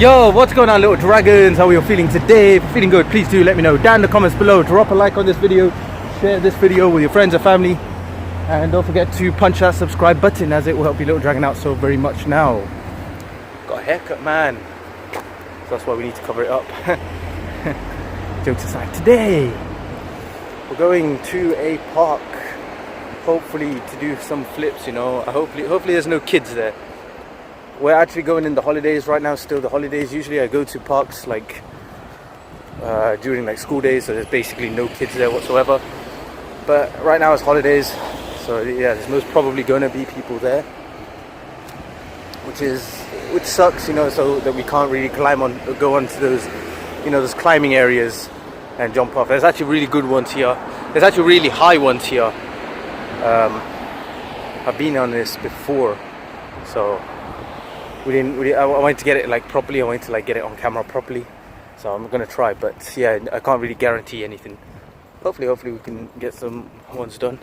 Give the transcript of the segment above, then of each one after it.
Yo, what's going on, little dragons? How are you feeling today? If you're feeling good, please do let me know down in the comments below. Drop a like on this video, share this video with your friends and family, and don't forget to punch that subscribe button, as it will help your little dragon out so very much now. Got a haircut, man, so that's why we need to cover it up. Jokes aside, today we're going to a park, hopefully to do some flips, you know. Hopefully there's no kids there. We're actually going in the holidays right now, still the holidays. Usually I go to parks like during like school days, so there's basically no kids there whatsoever. But right now it's holidays, so yeah, there's most probably going to be people there, which sucks, you know, so that we can't really go onto those, you know, those climbing areas and jump off. There's actually really good ones here. There's actually really high ones here. I've been on this before, so I wanted to get it like properly. I wanted to like get it on camera properly, so I'm gonna try. But yeah, I can't really guarantee anything. Hopefully we can get some ones done.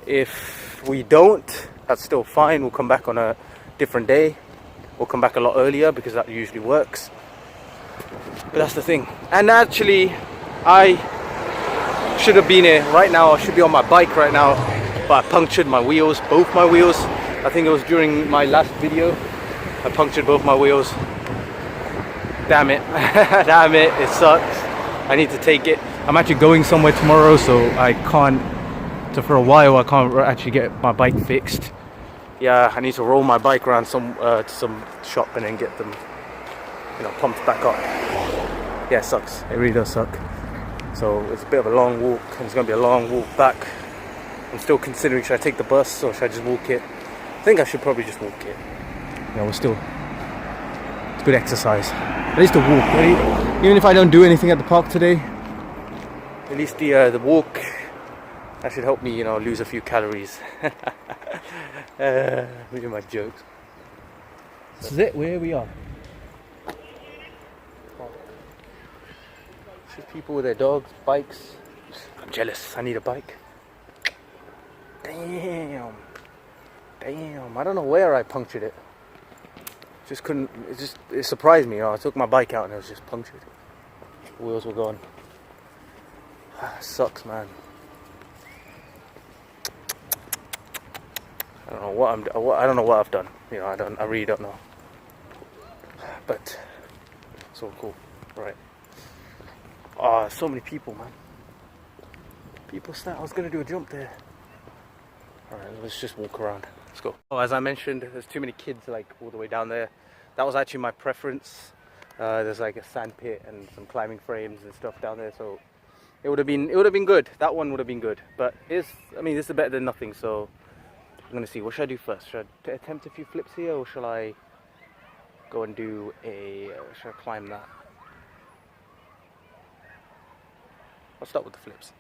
If we don't, that's still fine. We'll come back on a different day. We'll come back a lot earlier because that usually works. But that's the thing. And actually, I should have been here right now. I should be on my bike right now, but I punctured my wheels, both my wheels. I think it was during my last video. I punctured both my wheels. Damn it. Damn it, it sucks. I need to take it. I'm actually going somewhere tomorrow, so I can't, so for a while I can't actually get my bike fixed. Yeah, I need to roll my bike around to some shop and then get them, you know, pumped back up. Yeah, it sucks. It really does suck. So it's a bit of a long walk, and it's going to be a long walk back. I'm still considering, should I take the bus or should I just walk it? I think I should probably just walk it. You know, it's good exercise. At least the walk, right? Even if I don't do anything at the park today, at least the walk, that should help me, you know, lose a few calories. Look at my jokes. This is it, where we are. It's just people with their dogs, bikes. I'm jealous, I need a bike. Damn, I don't know where I punctured it. Just couldn't, it surprised me, you know. I took my bike out and it was just punctured. The wheels were gone. Sucks, man. I don't know what I've done. You know, I really don't know. But it's all cool, right? Oh, so many people, man. People I was gonna do a jump there. Alright, let's just walk around. Let's go. Oh, as I mentioned, there's too many kids like all the way down there. That was actually my preference. There's like a sand pit and some climbing frames and stuff down there, so it would have been good. That one would have been good. But this is better than nothing, so I'm gonna see. What should I do first? Should I attempt a few flips here, or shall I go and do should I climb that? I'll start with the flips.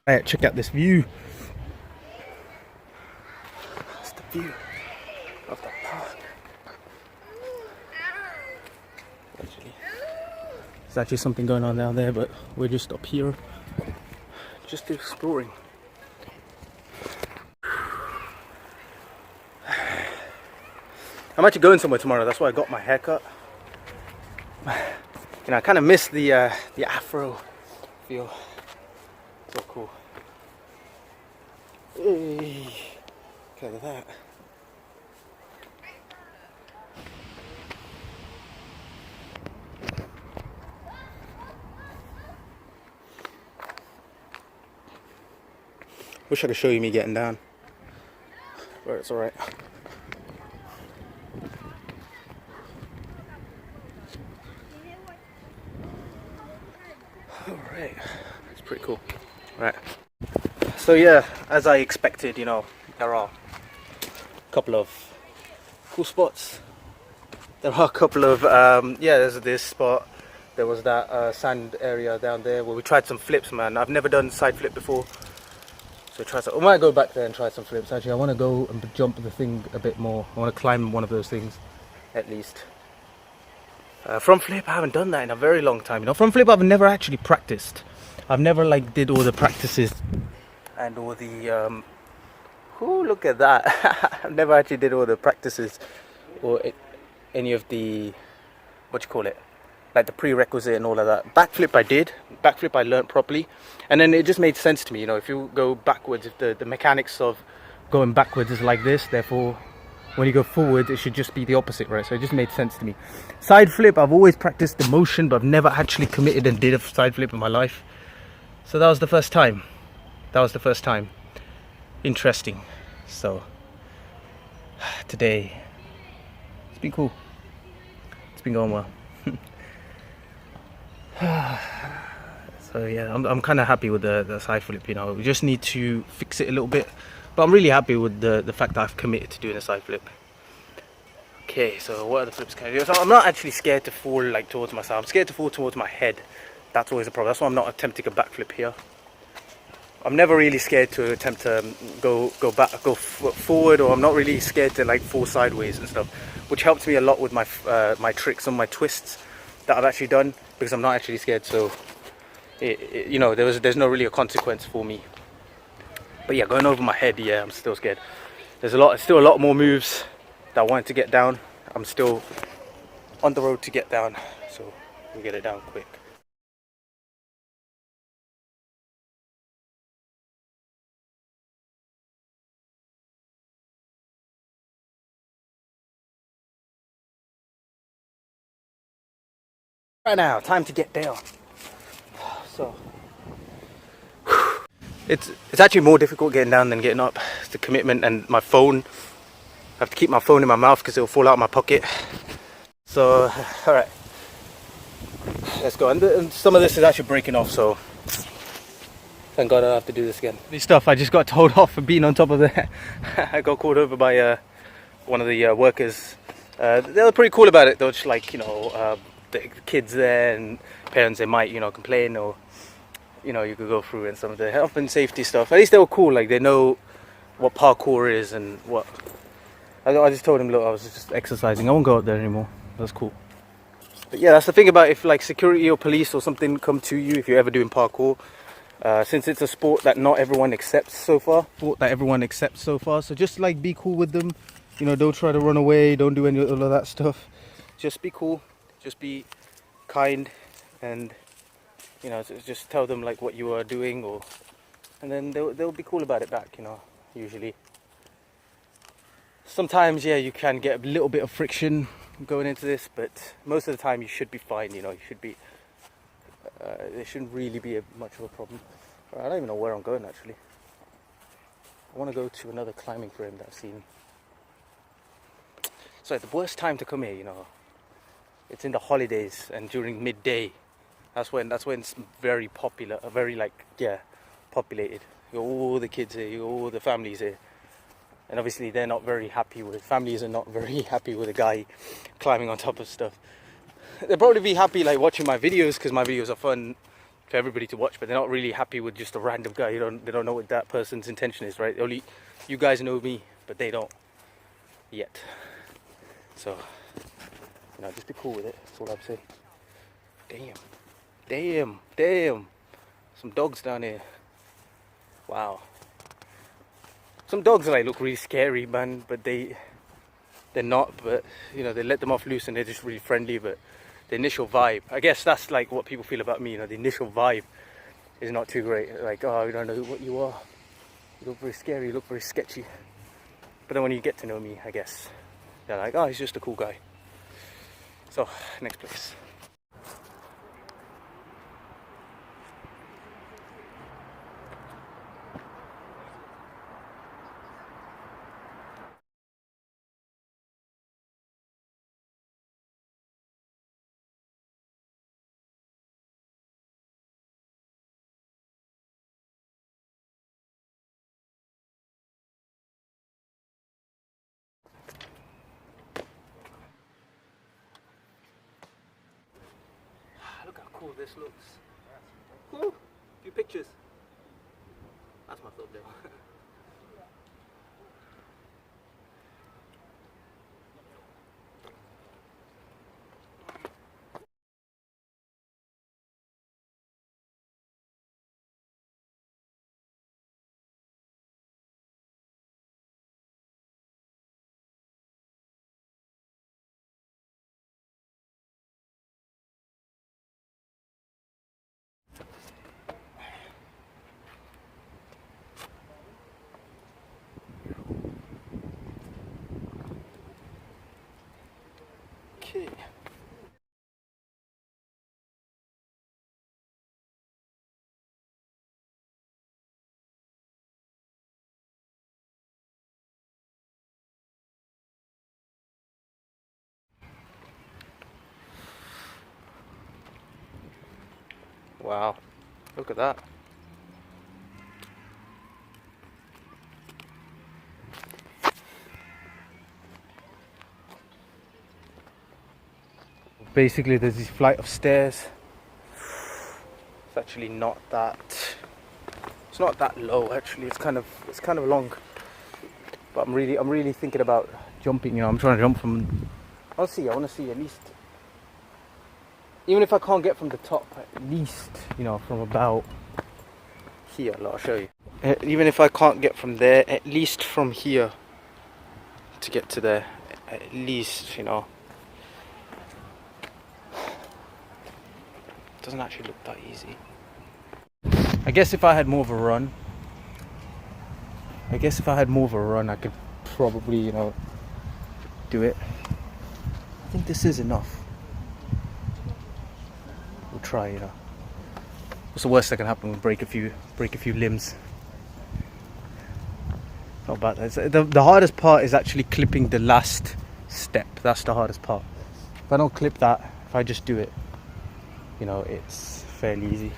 Alright, check out this view. That's the view of the park. Actually, There's actually something going on down there, but we're just up here, just exploring. I'm actually going somewhere tomorrow. That's why I got my haircut. You know, I kind of miss the afro feel. So cool. Hey, look at that. Wish I could show you me getting down, but it's all right. All right, it's pretty cool. All right. So yeah, as I expected, you know, there are a couple of cool spots. There are a couple of yeah. There's this spot. There was that sand area down there where we tried some flips, man. I've never done side flip before. So try some. I might go back there and try some flips. Actually, I want to go and jump the thing a bit more. I want to climb one of those things, at least. Front flip, I haven't done that in a very long time. You know, front flip, I've never actually practiced. I've never like did all the practices and all the. Oh, look at that! I've never actually did all the practices or any of the what you call it, like the prerequisite and all of that. Backflip, I did. Backflip, I learnt properly. And then it just made sense to me, you know, if you go backwards, if the mechanics of going backwards is like this, therefore when you go forward it should just be the opposite, right? So it just made sense to me. Side flip, I've always practiced the motion, but I've never actually committed and did a side flip in my life. So that was the first time. Interesting. So today it's been cool. It's been going well. So yeah, I'm kind of happy with the side flip, you know. We just need to fix it a little bit, but I'm really happy with the fact that I've committed to doing a side flip. Okay, so what other flips can I do? So I'm not actually scared to fall like towards myself. I'm scared to fall towards my head. That's always a problem. That's why I'm not attempting a backflip here. I'm never really scared to attempt to go forward, or I'm not really scared to like fall sideways and stuff, which helps me a lot with my my tricks and my twists that I've actually done, because I'm not actually scared. So you know, there's no really a consequence for me. But yeah, going over my head, yeah, I'm still scared. There's still a lot more moves that I wanted to get down. I'm still on the road to get down, so we'll get it down quick. Right now, time to get down. So it's actually more difficult getting down than getting up. It's the commitment, and my phone. I have to keep my phone in my mouth because it'll fall out of my pocket. So all right, let's go. And some of this is actually breaking off, so thank God I don't have to do this again. This stuff I just got told off for being on top of the. I got called over by one of the workers. They were pretty cool about it. They were just like, you know, the kids there and parents, they might, you know, complain, or you know, you could go through and some of the health and safety stuff. At least they were cool. Like, they know what parkour is and what. I just told him, look, I was just exercising. I won't go out there anymore. That's cool. But yeah, that's the thing about if like security or police or something come to you if you're ever doing parkour. Since it's a sport that not everyone accepts so far. So just like be cool with them. You know, don't try to run away. Don't do any of all of that stuff. Just be cool. Just be kind, and you know, just tell them like what you are doing, and then they'll be cool about it back. You know, usually. Sometimes, yeah, you can get a little bit of friction going into this, but most of the time you should be fine. You know, you should be. There shouldn't really be much of a problem. I don't even know where I'm going actually. I want to go to another climbing frame that I've seen. So the worst time to come here, you know, it's in the holidays and during midday. That's when it's very popular, very like, yeah, populated. You got all the kids here, you got all the families here. And obviously they're not very happy with, families are not very happy with a guy climbing on top of stuff. They'll probably be happy like watching my videos, because my videos are fun for everybody to watch, but they're not really happy with just a random guy. They don't know what that person's intention is, right? Only you guys know me, but they don't yet. So, you know, just be cool with it. That's all I'm saying. Damn. Damn, damn. Some dogs down here. Wow. Some dogs like look really scary, man, but they're not. But you know, they let them off loose and they're just really friendly. But the initial vibe, I guess that's like what people feel about me. You know, the initial vibe is not too great. Like, oh, you don't know what you are. You look very scary. You look very sketchy. But then when you get to know me, I guess they're like, oh, he's just a cool guy. So, next place. Look how cool this looks. Cool. A few pictures. That's my thumbnail. Okay. Wow. Look at that. Basically, there's this flight of stairs. It's actually not that. It's not that low. Actually, it's kind of long. But I'm really thinking about jumping. You know, I'm trying to jump from. I want to see at least. Even if I can't get from the top, at least you know from about here. I'll show you. Even if I can't get from there, at least from here to get to there. At least you know. It doesn't actually look that easy. I guess if I had more of a run, I could probably, you know, do it. I think this is enough. We'll try, you know. What's the worst that can happen? We'll break a few limbs. Not bad. The hardest part is actually clipping the last step. That's the hardest part. If I don't clip that, if I just do it, you know, it's fairly easy.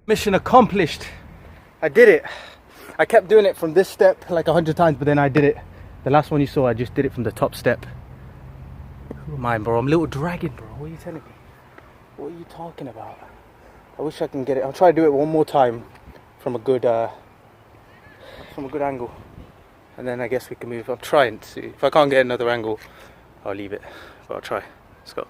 Mission accomplished. I did it. I kept doing it from this step like 100 times, but then I did it. The last one you saw, I just did it from the top step. Who am I, bro? I'm a little dragon, bro. What are you telling me? What are you talking about? I wish I can get it. I'll try to do it one more time from a good angle, and then I guess we can move. I'm trying to see. If I can't get another angle, I'll leave it. But I'll try. Let's go.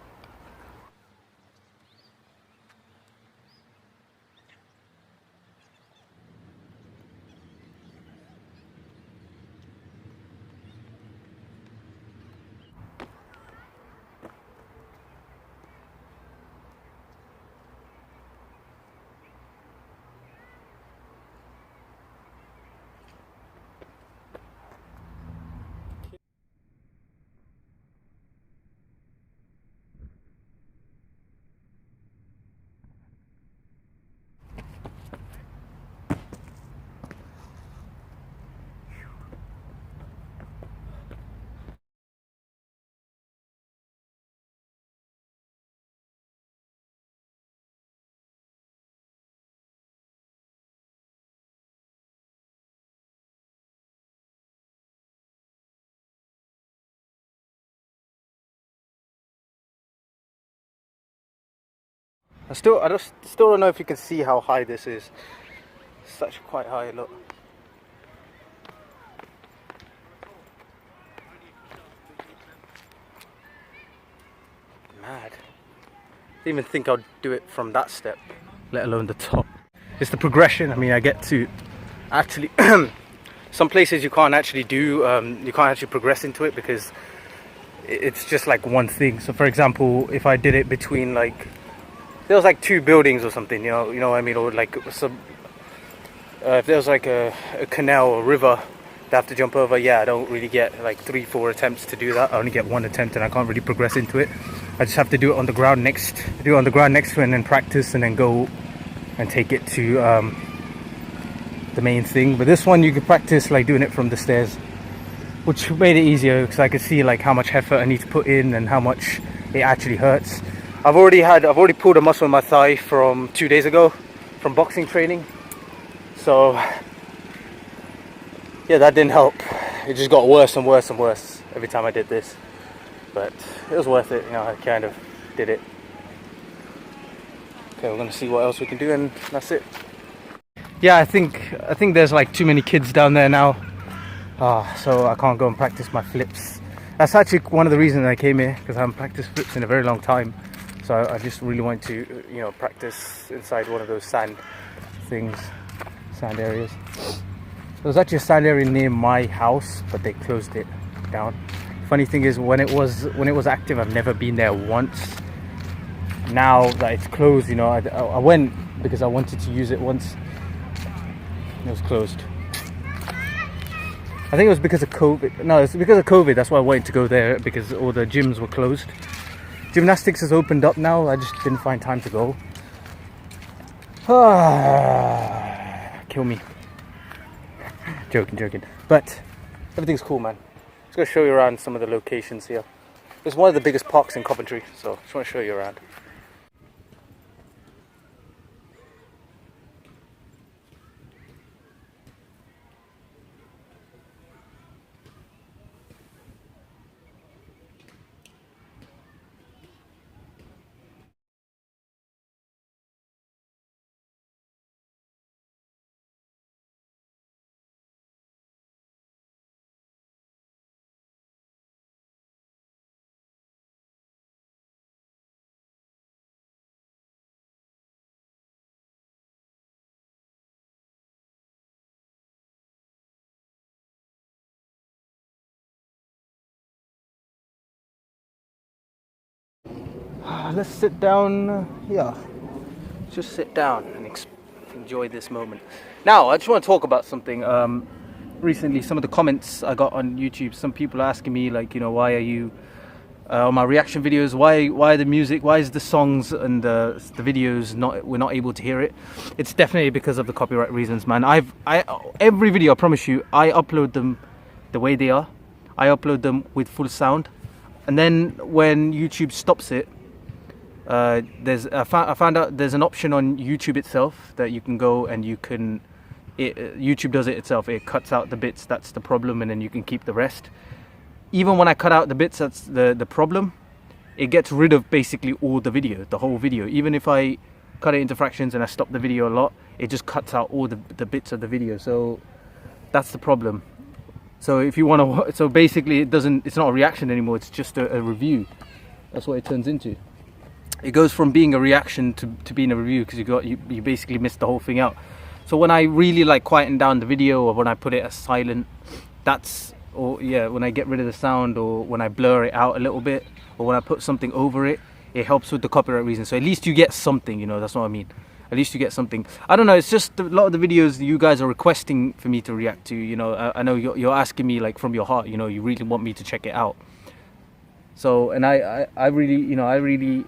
I still don't know if you can see how high this is. It's such quite high, look. Mad. Didn't even think I'd do it from that step, let alone the top. It's the progression. I mean, I get to actually some places you can't actually do, you can't actually progress into it because it's just like one thing. So for example, if I did it between like, there was like 2 buildings or something, you know what I mean, or like some, if there was like a canal or river they have to jump over, yeah, I don't really get like 3-4 attempts to do that. I only get 1 attempt and I can't really progress into it. I just have to do it on the ground next to it and then practice and then go and take it to the main thing. But this one you can practice like doing it from the stairs, which made it easier because I could see like how much effort I need to put in and how much it actually hurts. I've already pulled a muscle in my thigh from 2 days ago from boxing training. So yeah, that didn't help. It just got worse and worse and worse every time I did this. But it was worth it, you know, I kind of did it. Okay, we're gonna see what else we can do and that's it. Yeah, I think there's like too many kids down there now. So I can't go and practice my flips. That's actually one of the reasons I came here, because I haven't practiced flips in a very long time. So I just really want to, you know, practice inside one of those sand areas. There was actually a sand area near my house, but they closed it down. Funny thing is, when it was active, I've never been there once. Now that it's closed, you know, I went because I wanted to use it once. It was closed. I think it was because of COVID. No, it's because of COVID. That's why I wanted to go there, because all the gyms were closed. Gymnastics has opened up now. I just didn't find time to go. Kill me. Joking. But everything's cool, man. Just gonna show you around some of the locations here. It's one of the biggest parks in Coventry, so just want to show you around. Let's sit down here. Just sit down and enjoy this moment. Now, I just want to talk about something. Recently, some of the comments I got on YouTube, some people are asking me, like, you know, why are you on my reaction videos? Why the music? Why is the songs and the videos we're not able to hear it? It's definitely because of the copyright reasons, man. Every video, I promise you, I upload them the way they are. I upload them with full sound, and then when YouTube stops it, I found out there's an option on YouTube itself that you can go and you can. YouTube does it itself. It cuts out the bits that's the problem, and then you can keep the rest. Even when I cut out the bits that's the problem, it gets rid of basically all the video, the whole video. Even if I cut it into fractions and I stop the video a lot, it just cuts out all the bits of the video. So that's the problem. So if you want to, so basically it's not a reaction anymore. It's just a review. That's what it turns into. It goes from being a reaction to being a review, because you basically missed the whole thing out. So when I really like quieten down the video, or when I put it as silent, when I get rid of the sound, or when I blur it out a little bit, or when I put something over it, it helps with the copyright reason. So at least you get something, that's what I mean. At least you get something. I don't know, it's just a lot of the videos you guys are requesting for me to react to, I know you're asking me like from your heart, you really want me to check it out. So, and I really, I really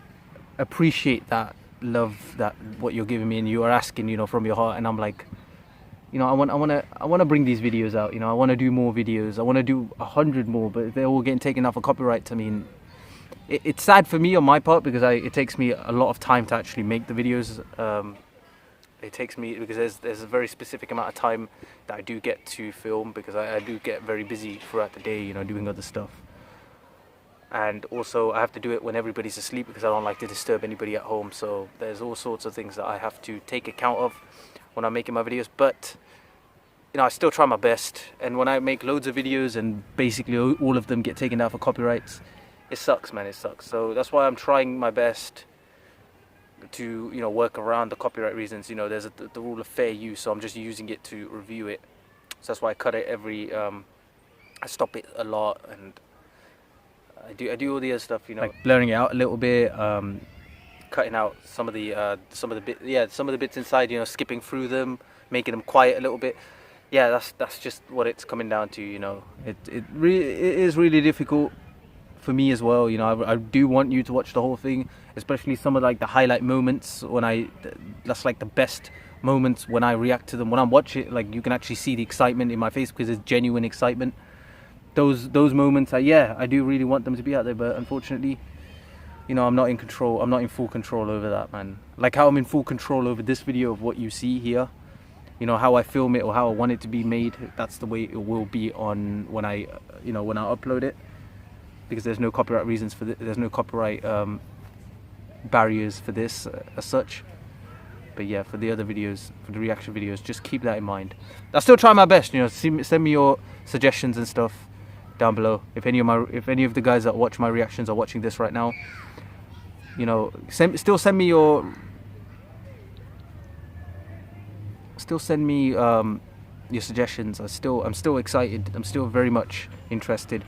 appreciate that love, that what you're giving me, and you are asking, from your heart. And I'm like, I want to bring these videos out. I want to do more videos. I want to do 100 more, but they're all getting taken out for copyright. I mean, it's sad for me on my part, because it takes me a lot of time to actually make the videos. It takes me, because there's a very specific amount of time that I do get to film, because I do get very busy throughout the day, doing other stuff. And also I have to do it when everybody's asleep, because I don't like to disturb anybody at home. So there's all sorts of things that I have to take account of when I'm making my videos. But I still try my best. And when I make loads of videos and basically all of them get taken out for copyrights, it sucks, man. It sucks. So that's why I'm trying my best to work around the copyright reasons. There's the rule of fair use, so I'm just using it to review it. So that's why I cut it I stop it a lot, and I do all the other stuff, like blurring it out a little bit, cutting out some of the bits inside, skipping through them, making them quiet a little bit. Yeah, that's just what it's coming down to. It is really difficult for me as well. I do want you to watch the whole thing, especially some of like the highlight moments that's like the best moments when I react to them. When I watch it, like, you can actually see the excitement in my face, because it's genuine excitement. Those moments, I do really want them to be out there, but unfortunately, I'm not in control. I'm not in full control over that, man. Like how I'm in full control over this video of what you see here. How I film it or how I want it to be made. That's the way it will be on when I upload it, because there's no copyright reasons for this. There's no copyright barriers for this as such. But yeah, for the other videos, for the reaction videos, just keep that in mind. I still try my best. Send me your suggestions and stuff down below. If any of the guys that watch my reactions are watching this right now, still send me your suggestions. I'm still excited. I'm still very much interested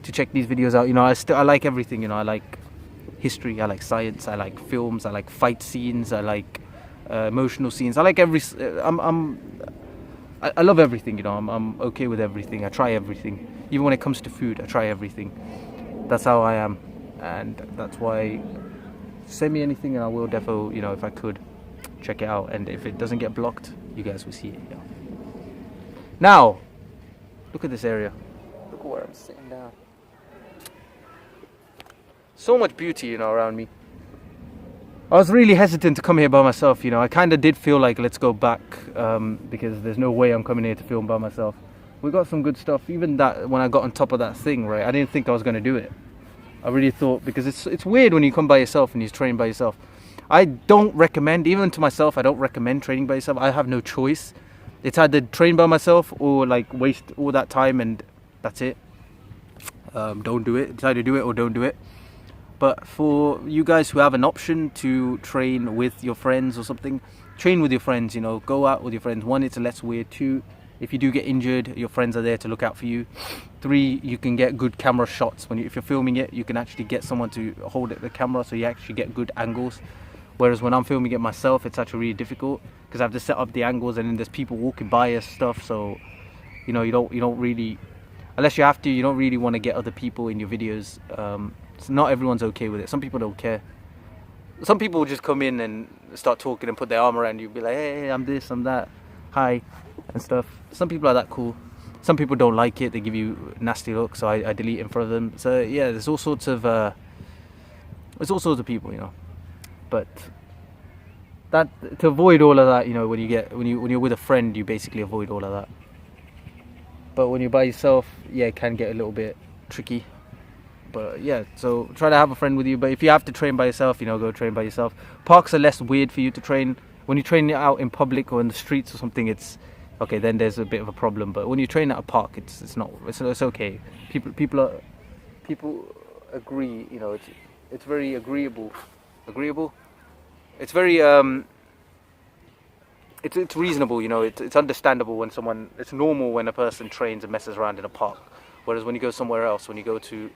to check these videos out. I like everything. I like history. I like science. I like films. I like fight scenes. I like emotional scenes. I like I love everything. I'm okay with everything. I try everything. Even when it comes to food, I try everything. That's how I am, and that's why. Send me anything, and I will definitely, if I could, check it out. And if it doesn't get blocked, you guys will see it. Now, look at this area. Look at where I'm sitting down. So much beauty, around me. I was really hesitant to come here by myself. I kind of did feel like, let's go back, because there's no way I'm coming here to film by myself. We got some good stuff. Even that, when I got on top of that thing, right, I didn't think I was going to do it. I really thought, because it's weird when you come by yourself and you train by yourself. I don't recommend, even to myself, I don't recommend training by yourself. I have no choice. It's either train by myself or like waste all that time and that's it. Don't do it. It's either do it or don't do it. But for you guys who have an option to train with your friends or something, train with your friends, go out with your friends. 1, it's less weird. 2, if you do get injured, your friends are there to look out for you. 3, you can get good camera shots. If you're filming it, you can actually get someone to hold the camera, so you actually get good angles. Whereas when I'm filming it myself, it's actually really difficult, because I have to set up the angles, and then there's people walking by and stuff. So, you don't really, unless you have to, you don't really want to get other people in your videos. So not everyone's okay with it. Some people don't care. Some people will just come in and start talking and put their arm around you, be like, hey, I'm this, I'm that, hi, and stuff. Some people are that cool. Some people don't like it. They give you nasty looks, so I delete in front of them. So yeah, there's all sorts of people, But that, to avoid all of that, you know, when you're with a friend, you basically avoid all of that. But when you're by yourself, yeah, it can get a little bit tricky. But yeah, so try to have a friend with you. But if you have to train by yourself, you know, go train by yourself. Parks are less weird for you to train. When you train out in public or in the streets or something, it's okay. Then there's a bit of a problem. But when you train at a park, it's okay. People agree. You know, it's very agreeable. Agreeable. It's very It's reasonable. You know, it's understandable when someone. It's normal when a person trains and messes around in a park. Whereas when you go somewhere else, when you go to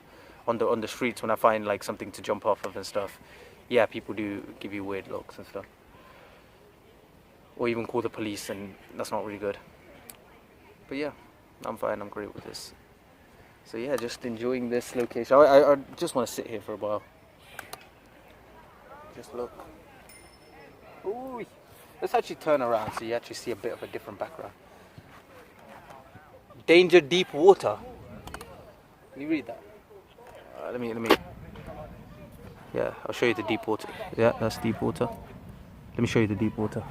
on the streets, when I find like something to jump off of and stuff, yeah, people do give you weird looks and stuff, or even call the police, and that's not really good. But yeah, I'm fine. I'm great with this. So yeah, just enjoying this location. I just want to sit here for a while. Just look. Ooh, let's actually turn around so you actually see a bit of a different background. Danger, deep water. Can you read that? Let me. Yeah, I'll show you the deep water. Yeah, that's deep water. Let me show you the deep water.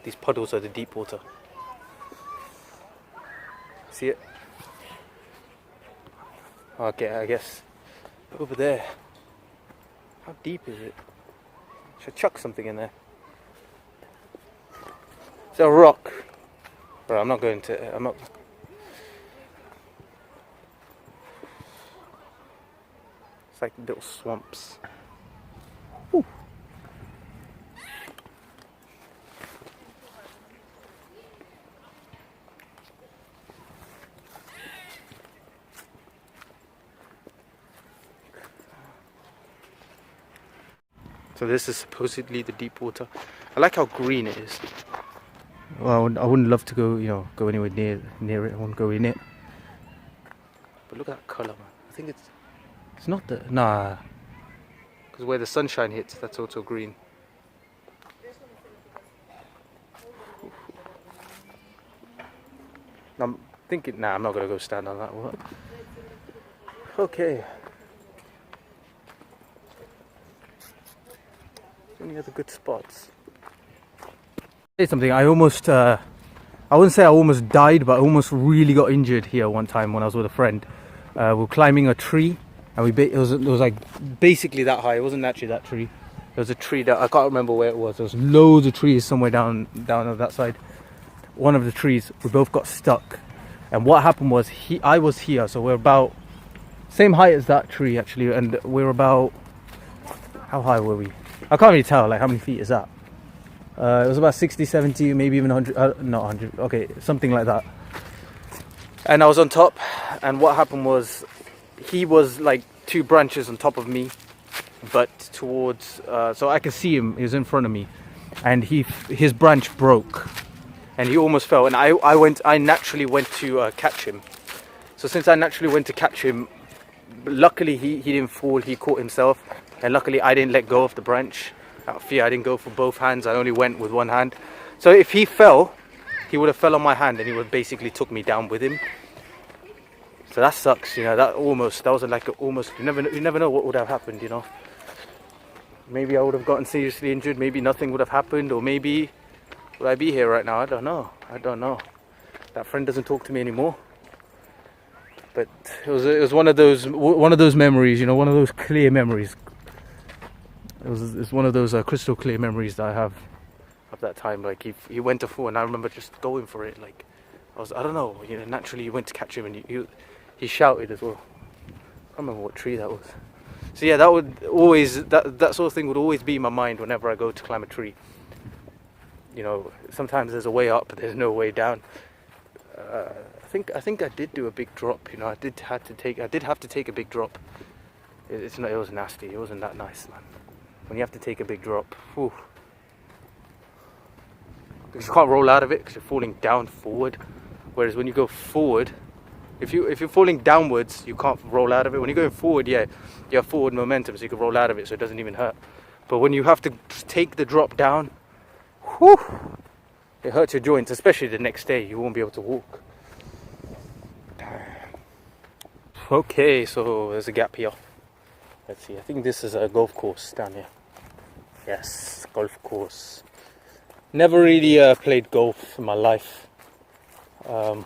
These puddles are the deep water. See it? Okay, I guess over there. How deep is it? Should I chuck something in there? It's a rock. Right, I'm not. It's like little swamps. Whew. So this is supposedly the deep water. I like how green it is. Well, I wouldn't love to go anywhere near it. I won't go in it. But look at that colour, man. I think it's not the, nah. Because where the sunshine hits, that's also green. I'm thinking, nah, I'm not going to go stand on that. What? Okay. Any other good spots? Say something. I almost, I wouldn't say I almost died, but I almost really got injured here one time when I was with a friend. We were climbing a tree, and it was like basically that high. It wasn't actually that tree. There was a tree that I can't remember where it was. There was loads of trees somewhere down on that side. One of the trees, we both got stuck, and what happened was I was here, so we're about same height as that tree actually, and we're about, how high were we? I can't really tell. Like, how many feet is that? It was about 60, 70, maybe even 100. Not 100. Okay, something like that. And I was on top, and what happened was he was like 2 branches on top of me, but towards so I could see him. He was in front of me, and his branch broke, and he almost fell. And I naturally went to catch him. So since I naturally went to catch him, luckily he didn't fall. He caught himself, and luckily I didn't let go of the branch. Out of fear, I didn't go for both hands. I only went with one hand. So if he fell, he would have fell on my hand, and he would basically took me down with him. So that sucks, you know. That was like almost. You never know what would have happened, you know. Maybe I would have gotten seriously injured. Maybe nothing would have happened, or maybe would I be here right now? I don't know. That friend doesn't talk to me anymore. But it was one of those memories, you know, one of those clear memories. It's one of those crystal clear memories that I have of that time. Like he went to fall, and I remember just going for it. Like I don't know, you know, naturally you went to catch him, and he shouted as well. I can't remember what tree that was. So yeah, that would always that sort of thing would always be in my mind whenever I go to climb a tree. You know, sometimes there's a way up, but there's no way down. I think I did do a big drop. You know, I did have to take a big drop. It was nasty. It wasn't that nice, man. When you have to take a big drop, whew. Because you can't roll out of it because you're falling down forward. Whereas when you go forward, if you're falling downwards, you can't roll out of it. When you're going forward, yeah, you have forward momentum, so you can roll out of it, so it doesn't even hurt. But when you have to take the drop down, whew, it hurts your joints, especially the next day. You won't be able to walk. Okay, so there's a gap here. Let's see, I think this is a golf course down here. Yes, golf course. Never really played golf in my life. I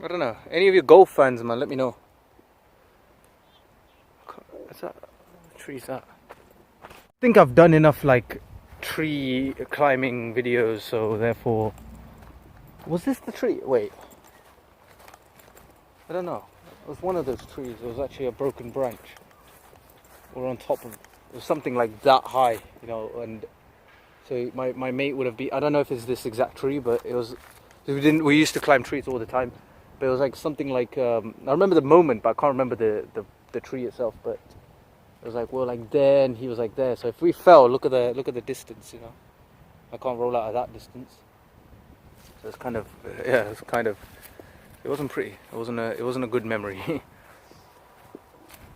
don't know. Any of you golf fans, man, let me know. What's that? What tree is that? I think I've done enough like tree climbing videos, so therefore. Was this the tree? Wait. I don't know. It was one of those trees. It was actually a broken branch. Or on top of. It was something like that high, you know, and so my mate would have been. I don't know if it's this exact tree, but it was. We used to climb trees all the time. But it was like something like I remember the moment, but I can't remember the tree itself. But it was like we're like there, and he was like there. So if we fell, look at the distance, you know. I can't roll out of that distance. So it's kind of yeah, it's kind of. It wasn't pretty. It wasn't a good memory. Can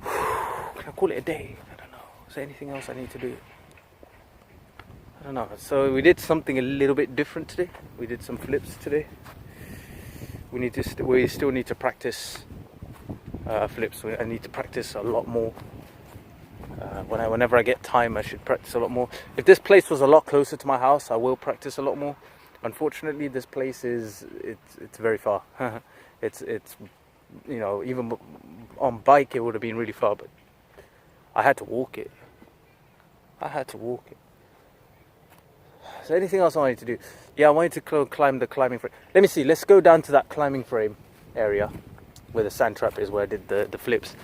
I call it a day? I don't know. Is there anything else I need to do? I don't know. So we did something a little bit different today. We did some flips today. We still need to practice flips. I need to practice a lot more. Whenever I get time, I should practice a lot more. If this place was a lot closer to my house, I will practice a lot more. Unfortunately, this place it's very far. it's you know, even on bike it would have been really far, but I had to walk it. Is there anything else I wanted to do? Yeah, I wanted to climb the climbing frame. Let me see. Let's go down to that climbing frame area where the sand trap is, where I did the flips.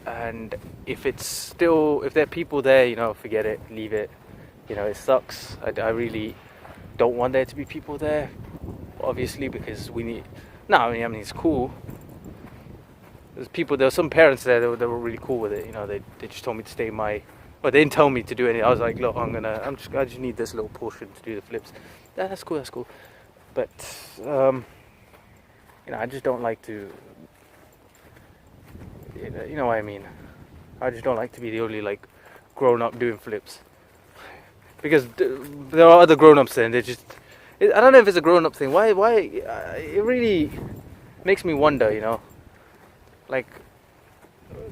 And if there are people there, you know, forget it, leave it. You know, it sucks. I really don't want there to be people there, obviously, because we need. No, I mean it's cool. There were some parents there that were really cool with it. You know, they just told me to stay in my. But they didn't tell me to do anything. I was like, look, I just need this little portion to do the flips. Yeah, that's cool. But you know, I just don't like to. You know what I mean? I just don't like to be the only like grown up doing flips. Because there are other grown ups there, and they just. I don't know if it's a grown up thing. Why? It really makes me wonder. You know, like.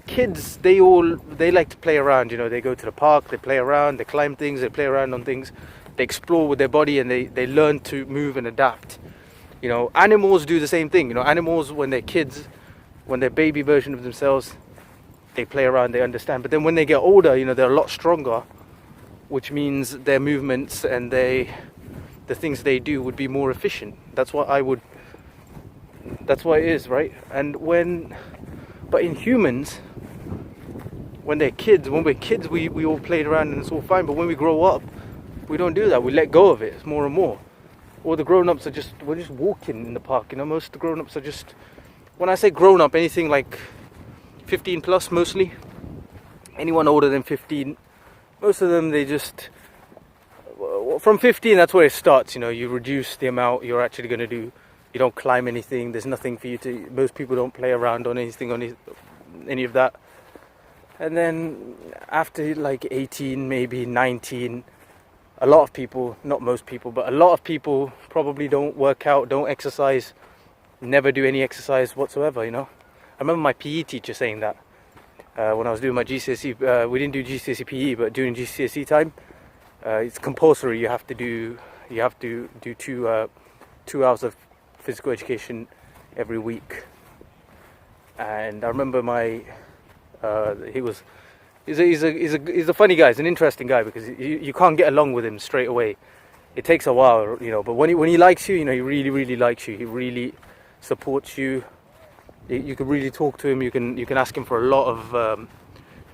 Kids, they like to play around, you know. They go to the park, they play around, they climb things, they play around on things, they explore with their body, and they learn to move and adapt. You know, animals do the same thing. You know, animals, when they're kids, when they're baby version of themselves, they play around, they understand. But then when they get older, you know, they're a lot stronger, which means their movements and the things they do would be more efficient. That's what it is, right? But in humans, when we're kids, we all played around and it's all fine. But when we grow up, we don't do that. We let go of it. It's more and more. Or the grown-ups we're just walking in the park. You know, most of the grown-ups are just, when I say grown-up, anything like 15 plus mostly. Anyone older than 15, most of them, from 15, that's where it starts. You know, you reduce the amount you're actually going to do. You don't climb anything. There's nothing for you to. Most people don't play around on anything, on any of that. And then after like 18, maybe 19, a lot of people, not most people, but a lot of people probably don't work out, don't exercise, never do any exercise whatsoever. You know, I remember my PE teacher saying that when I was doing my GCSE. We didn't do GCSE PE, but during GCSE time, it's compulsory. You have to do 2 hours of physical education every week. And I remember he's a funny guy. He's an interesting guy because you can't get along with him straight away. It takes a while, you know. But when he likes you, you know, he really, really likes you. He really supports you. You can really talk to him. You can ask him for a lot of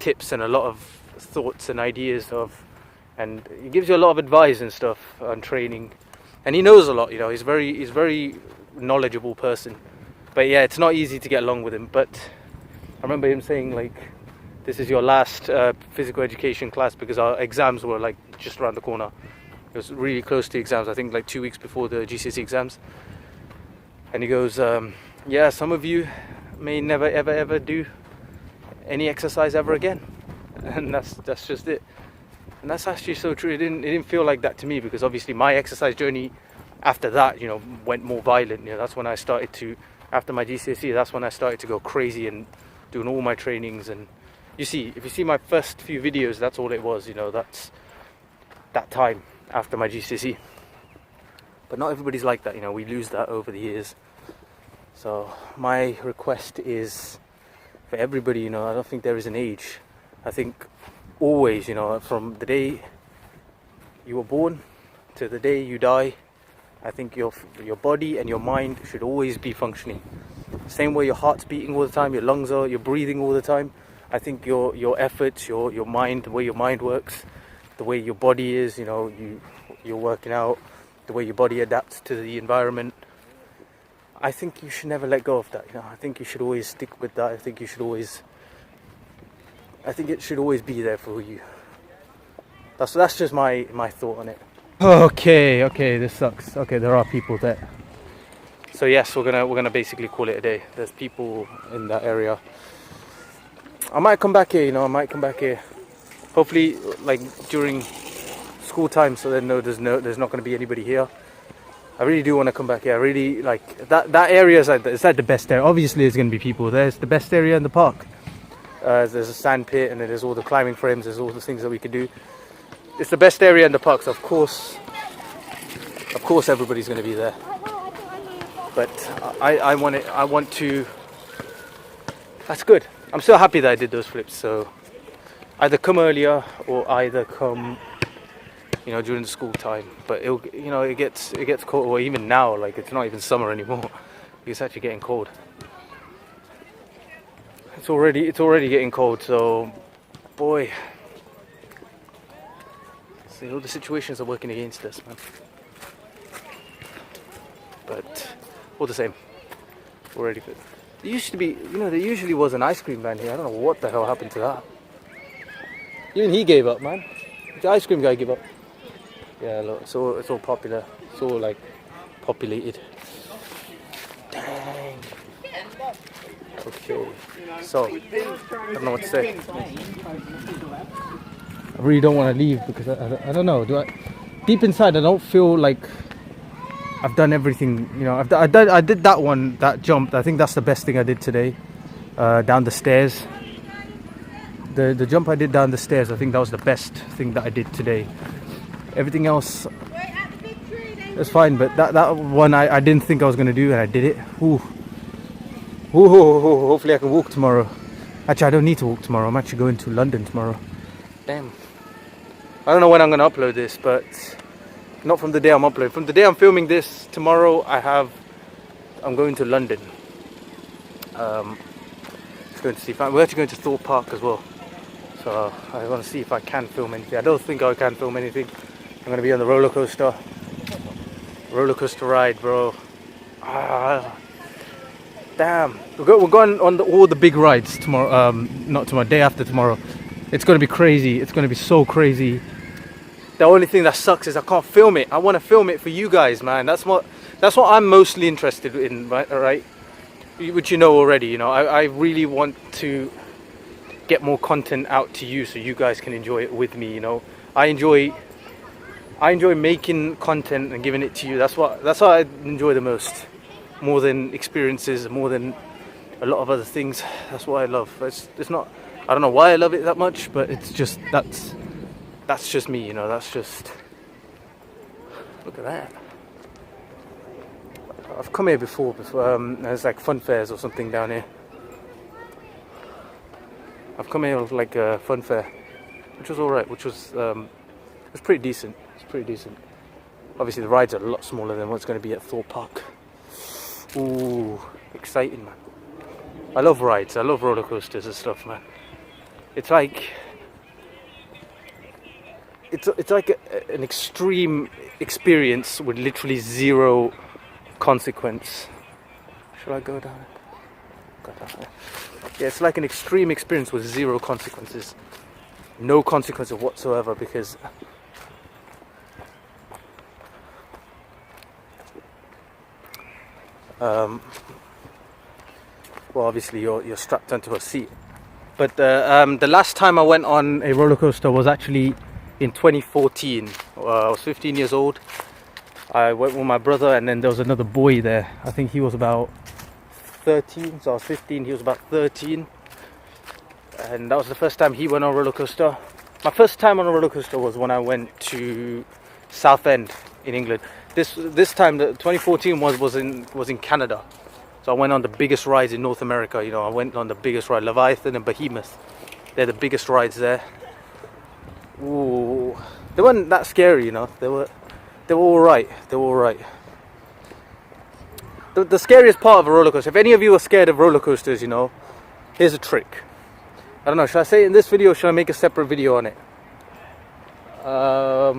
tips and a lot of thoughts and ideas and he gives you a lot of advice and stuff on training. And he knows a lot, you know. He's very knowledgeable person. But yeah, it's not easy to get along with him. But I remember him saying like, this is your last physical education class because our exams were like just around the corner. It was really close to exams, I think like 2 weeks before the GCSE exams. And he goes, yeah, some of you may never ever do any exercise ever again. And that's just it. And that's actually so true. It didn't feel like that to me, because obviously my exercise journey after that, you know, went more violent. You know, that's when I started to, after my GCSE, that's when I started to go crazy and doing all my trainings. And you see, if you see my first few videos, that's all it was. You know, that's that time after my GCSE. But not everybody's like that. You know, we lose that over the years. So my request is for everybody. You know, I don't think there is an age. I think always, you know, from the day you were born to the day you die, I think your body and your mind should always be functioning. Same way your heart's beating all the time, your lungs are, you're breathing all the time. I think your efforts, your mind, the way your mind works, the way your body is, you know, you're working out, the way your body adapts to the environment. I think you should never let go of that. You know, I think you should always stick with that. I think it should always be there for you. That's just my thought on it. Okay, this sucks. Okay, there are people there. So yes, we're gonna basically call it a day. There's people in that area. I might come back here, you know, hopefully like during school time, so then there's not gonna be anybody here. I really do want to come back here. I really like that area. Is like the best area. Obviously there's gonna be people there. It's the best area in the park. There's a sand pit, and then there's all the climbing frames, there's all the things that we can do. It's the best area in the park, so of course everybody's going to be there. But I want to, that's good. I'm so happy that I did those flips. So either come earlier or either come, you know, during the school time. But it gets cold, or even now, like it's not even summer anymore. It's actually getting cold. It's already getting cold, so boy, see, all the situations are working against us, man. But all the same, already good. There used to be, you know, there usually was an ice cream van here. I don't know what the hell happened to that. Even he gave up, man. The ice cream guy gave up. Yeah, look, it's all popular. It's all like populated. Dang. Okay, so I don't know what to say. I really don't want to leave because I don't know. Deep inside, I don't feel like I've done everything. You know, I did that jump. I think that's the best thing I did today. Down the stairs. The jump I did down the stairs, I think that was the best thing that I did today. Everything else, it's fine. But that one I didn't think I was going to do, and I did it. Ooh. Hopefully I can walk tomorrow. Actually, I don't need to walk tomorrow. I'm actually going to London tomorrow. Damn. I don't know when I'm going to upload this, but not from the day I'm uploading. From the day I'm filming this, tomorrow I'm going to London. Just going to see we're actually going to Thorpe Park as well. So I want to see if I can film anything. I don't think I can film anything. I'm going to be on the roller coaster ride, bro. Damn, we're going on all the big rides tomorrow. Not tomorrow, day after tomorrow. It's going to be crazy. It's going to be so crazy. The only thing that sucks is I can't film it. I want to film it for you guys, man. That's what I'm mostly interested in, right? Which you know already. You know, I really want to get more content out to you so you guys can enjoy it with me. You know, I enjoy making content and giving it to you. That's what I enjoy the most. More than experiences, more than a lot of other things. That's what I love. It's not, I don't know why I love it that much, but it's just, that's just me, you know. That's just, look at that. I've come here before there's like fun fairs or something down here. I've come here with like a fun fair, which was alright, which was it's pretty decent. It's pretty decent. Obviously the rides are a lot smaller than what's going to be at Thorpe Park. Ooh, exciting, man. I love rides. I love roller coasters and stuff, man. It's like an extreme experience with literally zero consequence. Shall I go down? Yeah, it's like an extreme experience with zero consequences. No consequences whatsoever, because well, obviously you're strapped onto a seat, But the last time I went on a roller coaster was actually in 2014. I was 15 years old. I went with my brother, and then there was another boy there. I think he was about 13, so I was 15, he was about 13. And that was the first time he went on a roller coaster. My first time on a roller coaster was when I went to Southend in England. This time, the 2014 was in Canada. So I went on the biggest rides in North America. You know, I went on the biggest ride, Leviathan and Behemoth. They're the biggest rides there. Ooh, they weren't that scary, you know. They were all right. They were all right. The scariest part of a roller coaster, if any of you are scared of roller coasters, you know, here's a trick. I don't know, should I say it in this video or should I make a separate video on it?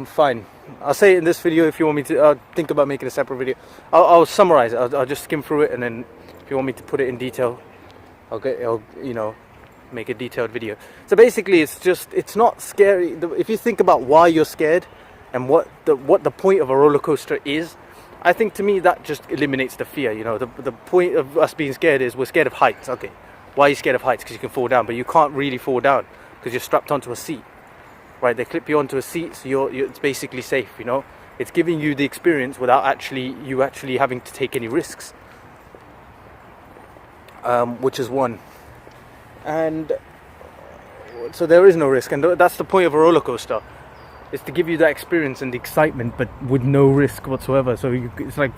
Fine. I'll say it in this video if you want me to. I'll think about making a separate video. I'll summarize it. I'll just skim through it, and then if you want me to put it in detail, I'll you know, make a detailed video. So basically, it's not scary. If you think about why you're scared and what the point of a roller coaster is, I think to me that just eliminates the fear. You know, the point of us being scared is we're scared of heights. Okay, why are you scared of heights? Because you can fall down, but you can't really fall down because you're strapped onto a seat. Right, they clip you onto a seat, so it's basically safe. You know, it's giving you the experience without you actually having to take any risks, which is one. And so there is no risk, and that's the point of a roller coaster. It's to give you that experience and the excitement, but with no risk whatsoever. So it's like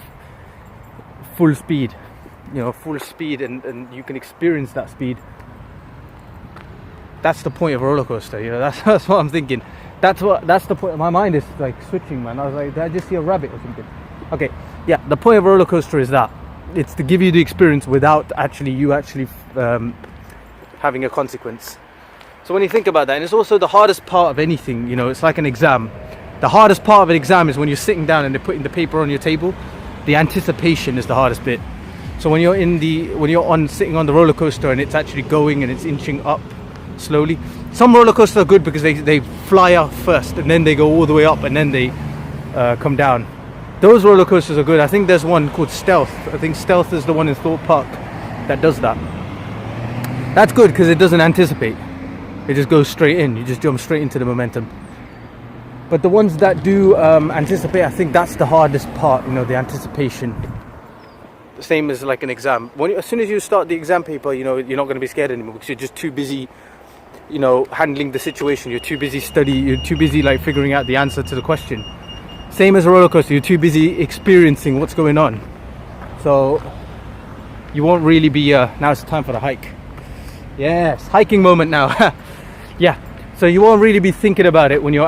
full speed, you know, full speed, and you can experience that speed. That's the point of a roller coaster, you know. That's what I'm thinking. That's the point. My mind is like switching, man. I was like, did I just see a rabbit or something? Okay, yeah. The point of a roller coaster is that it's to give you the experience without you actually having a consequence. So when you think about that, and it's also the hardest part of anything, you know, it's like an exam. The hardest part of an exam is when you're sitting down and they're putting the paper on your table. The anticipation is the hardest bit. So when you're sitting on the roller coaster and it's actually going and it's inching up slowly. Some roller coasters are good because they fly up first and then they go all the way up and then they come down. Those roller coasters are good. I think there's one called Stealth. I think Stealth is the one in Thorpe Park that does that. That's good because it doesn't anticipate. It just goes straight in. You just jump straight into the momentum. But the ones that do anticipate, I think that's the hardest part, you know, the anticipation. The same as like an exam. As soon as you start the exam paper, you know, you're not going to be scared anymore because you're just too busy, you know, handling the situation. You're too busy studying. You're too busy like figuring out the answer to the question. Same as a roller coaster. You're too busy experiencing what's going on. So you won't really be. Now it's time for the hike. Yes, hiking moment now. Yeah. So you won't really be thinking about it when it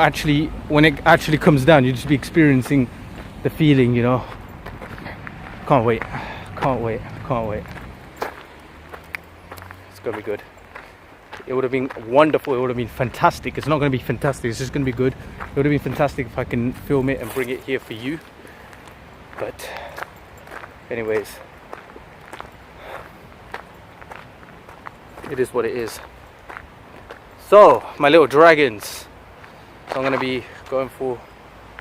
actually comes down. You just be experiencing the feeling. You know. Can't wait. Can't wait. Can't wait. It's gonna be good. It would have been wonderful. It would have been fantastic. It's not going to be fantastic. It's just going to be good. It would have been fantastic if I can film it and bring it here for you. But anyways, it is what it is. So, my little dragons. So I'm going to be going for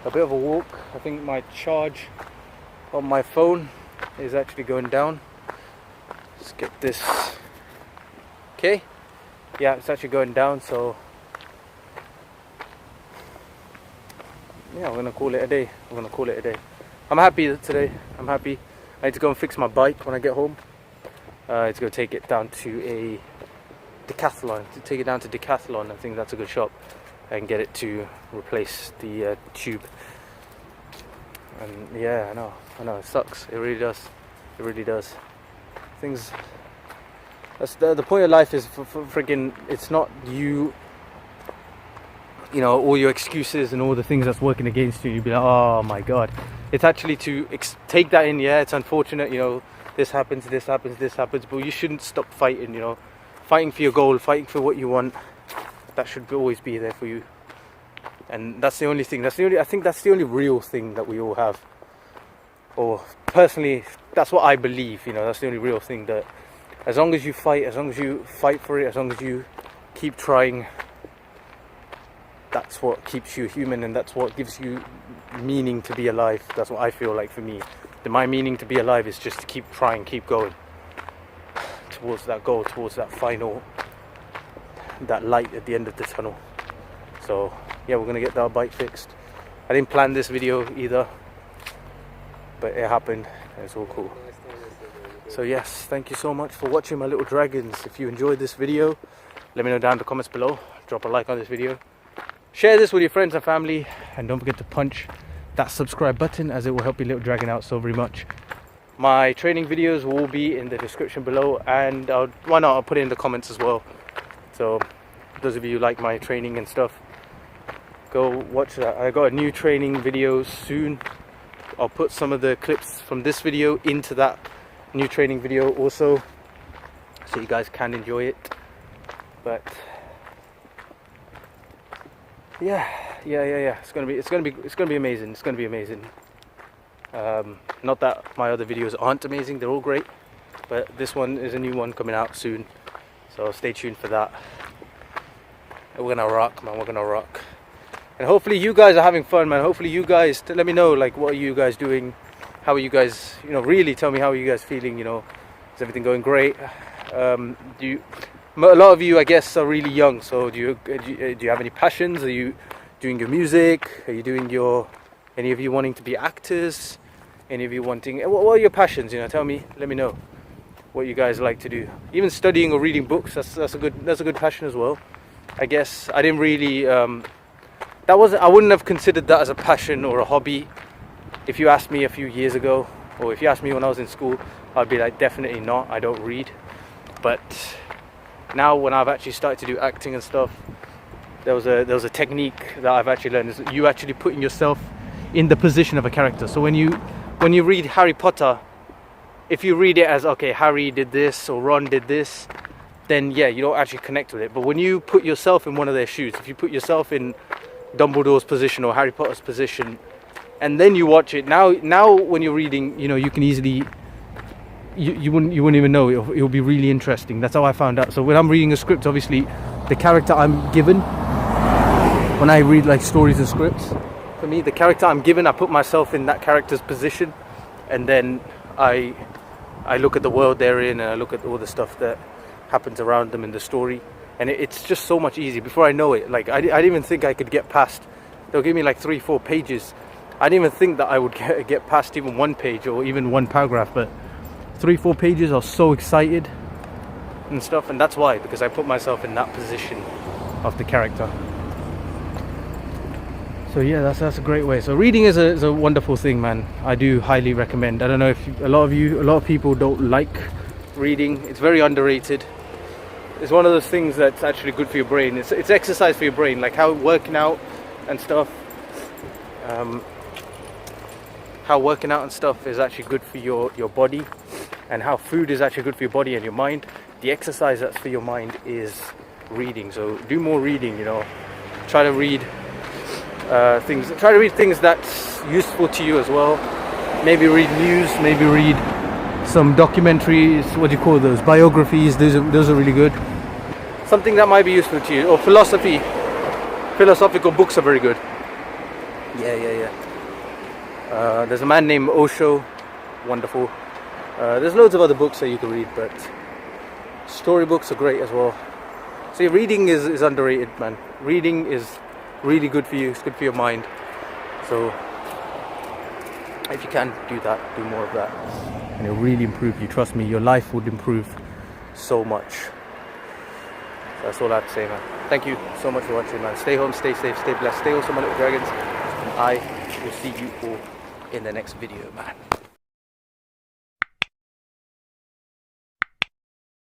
a bit of a walk. I think my charge on my phone is actually going down. Let's get this. Okay. Yeah, it's actually going down, so yeah, I'm gonna call it a day. I'm happy today. I'm happy. I need to go and fix my bike when I get home. It's gonna take it down to a Decathlon. I think that's a good shop, and get it to replace the tube. And yeah, I know, it sucks. It really does. Things. That's the point of life is for friggin', it's not you know, all your excuses and all the things that's working against you. You'd be like, oh my god. It's actually to take that in. Yeah, it's unfortunate, you know, this happens, but you shouldn't stop fighting, you know. Fighting for your goal, fighting for what you want. That should always be there for you. And that's the only thing. I think that's the only real thing that we all have. Or personally, that's what I believe, you know, that's the only real thing, that as long as you fight for it, as long as you keep trying, that's what keeps you human, and that's what gives you meaning to be alive. That's what I feel like for me. My meaning to be alive is just to keep trying, keep going towards that goal, towards that final that light at the end of the tunnel. So yeah, we're gonna get that bike fixed. I didn't plan this video either, but it happened and it's all cool. So yes, thank you so much for watching my little dragons. If you enjoyed this video, let me know down in the comments below. Drop a like on this video, share this with your friends and family, and don't forget to punch that subscribe button, as it will help your little dragon out so very much. My training videos will be in the description below, and why not, I'll put it in the comments as well. So those of you who like my training and stuff, go watch that. I got a new training video soon. I'll put some of the clips from this video into that new training video also, so you guys can enjoy it. But yeah, it's gonna be amazing. Not that my other videos aren't amazing, they're all great, but this one is a new one coming out soon, so stay tuned for that. We're gonna rock, man. We're gonna rock. And hopefully you guys are having fun, man. Hopefully you guys, let me know, like, what are you guys doing? How are you guys, really tell me, how are you guys feeling? Is everything going great? A lot of you, I guess, are really young, so do you have any passions? Are you doing your music? Are you doing any of you wanting to be actors? Any of you wanting, what are your passions? Tell me, let me know what you guys like to do. Even studying or reading books, that's a good passion as well. I guess I didn't really I wouldn't have considered that as a passion or a hobby if you asked me a few years ago, or if you asked me when I was in school. I'd be like, definitely not, I don't read. But now, when I've actually started to do acting and stuff, there was a technique that I've actually learned, is you actually putting yourself in the position of a character. So when you read Harry Potter, if you read it as, okay, Harry did this or Ron did this, then yeah, you don't actually connect with it. But when you put yourself in one of their shoes, if you put yourself in Dumbledore's position or Harry Potter's position, and then you watch it, now when you're reading, you can easily, you wouldn't even know, it'll be really interesting. That's how I found out. So when I'm reading a script, obviously the character I'm given, when I read like stories and scripts, for me, the character I'm given, I put myself in that character's position, and then I look at the world they're in, and I look at all the stuff that happens around them in the story, and it's just so much easier. Before I know it, like I didn't even think I could get past, they'll give me like 3-4 pages. I didn't even think that I would get past even one page or even one paragraph, but 3-4 pages, I was so excited and stuff. And that's why, because I put myself in that position of the character. So yeah, that's a great way. So reading is a wonderful thing, man. I do highly recommend. I don't know if a lot of people don't like reading. It's very underrated. It's one of those things that's actually good for your brain. It's exercise for your brain, like how working out and stuff. How working out and stuff is actually good for your body, and how food is actually good for your body and your mind. The exercise that's for your mind is reading. So do more reading. Try to read things that's useful to you as well. Maybe read news, maybe read some documentaries, what do you call those, biographies. Those are really good. Something that might be useful to you. Or philosophical books are very good. Yeah. There's a man named Osho, wonderful. There's loads of other books that you can read, but storybooks are great as well. See, reading is underrated, man. Reading is really good for you. It's good for your mind. So if you can do that, do more of that, and it'll really improve you. Trust me, your life would improve so much. So that's all I have to say, man. Thank you so much for watching, man. Stay home, stay safe, stay blessed, stay awesome, my little dragons. And I will see you all in the next video, man.